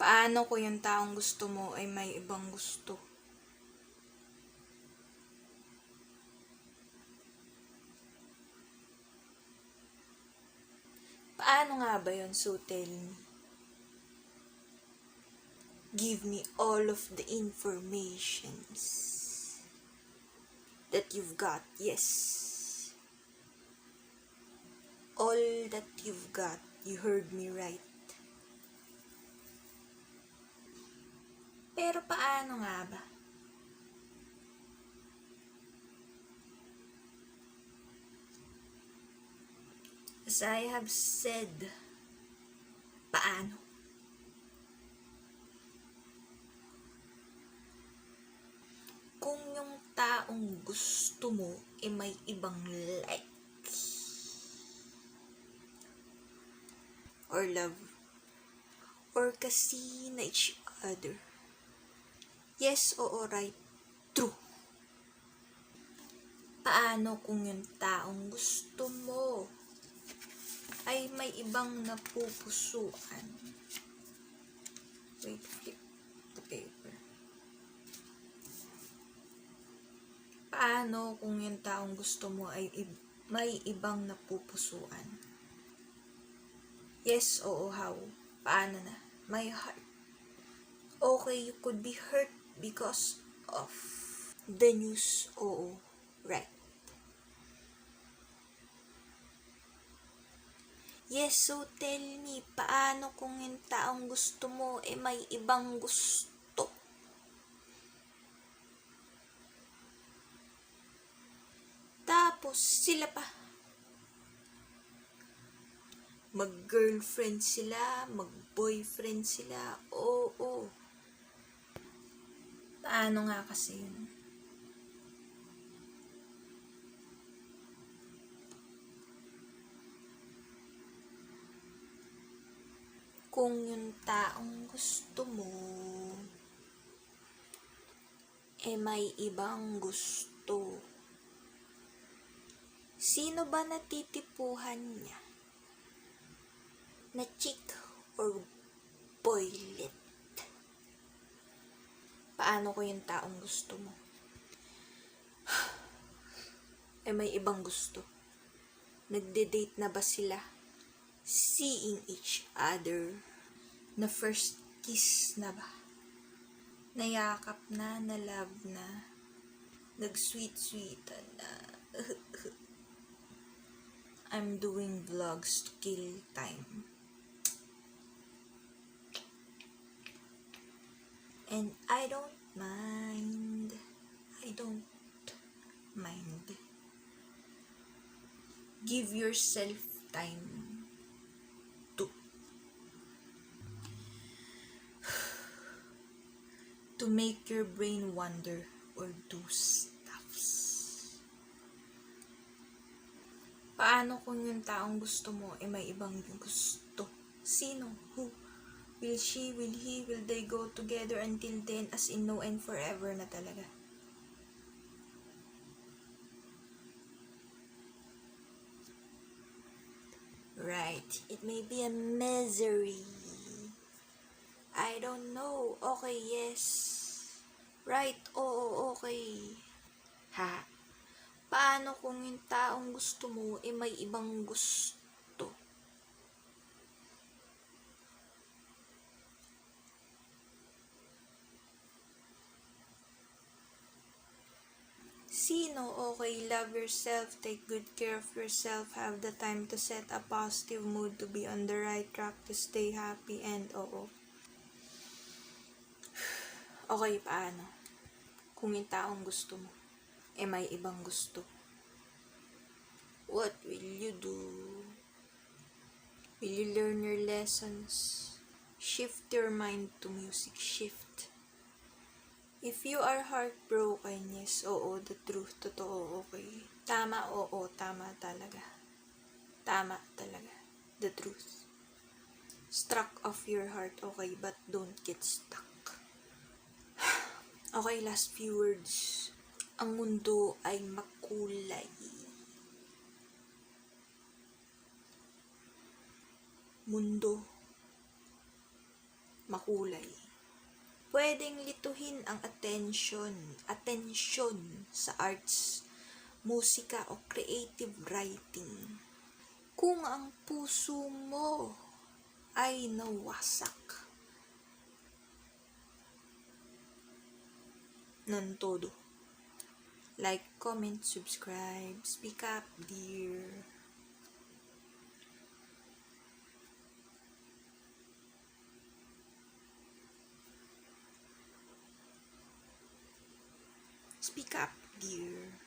Paano kung yung taong gusto mo ay may ibang gusto? Paano nga ba yun? So tell me. Give me all of the informations that you've got. Yes. All that you've got. You heard me right. Pero paano nga ba? As I have said, paano? Kung yung taong gusto mo ay may ibang like or love or kasi na each other. Yes, oo, right, true. Paano kung yung taong gusto mo ay may ibang napupusuan? Wait, flip the paper. Paano kung yung taong gusto mo ay may ibang napupusuan? Yes, oo, how? Paano na? My heart. Okay, you could be hurt because of the news, oo, right. Yes, so tell me, paano kung yung taong gusto mo ay may ibang gusto? Tapos sila pa. Mag-girlfriend sila, mag-boyfriend sila, oo. Paano nga kasi yun? Kung yung taong gusto mo may ibang gusto, sino ba natitipuhan niya? Na chick or boylet? Paano kung yung taong gusto mo may ibang gusto? Nagde-date na ba sila? Seeing each other? Na first kiss na ba? Nayakap na, na love na, nag-sweet-sweetan na. I'm doing vlogs to kill time. And I don't mind. Give yourself time to make your brain wander or do stuffs. Paano kung yung taong gusto mo may ibang gusto? Sino? Who? Will she, will he, will they go together until then, as in no and forever na talaga? Right, it may be a misery. I don't know. Okay, yes. Right, oo, okay. Ha? Paano kung yung taong gusto mo may ibang gusto? Sino? Okay, love yourself, take good care of yourself, have the time to set a positive mood, to be on the right track, to stay happy, and oo. Okay, paano? Kung yung taong gusto mo may ibang gusto. What will you do? Will you learn your lessons? Shift your mind to music. Shift. If you are heartbroken, yes, oo, the truth, totoo, okay. Tama, oo, tama talaga. Tama talaga. The truth. Struck off your heart, okay, but don't get stuck. Okay, last few words. Ang mundo ay makulay. Mundo makulay. Pwedeng lituhin ang atensyon sa arts, musika o creative writing. Kung ang puso mo ay nawasak, non todo. Like, comment, subscribe, speak up, dear. Speak up, dear.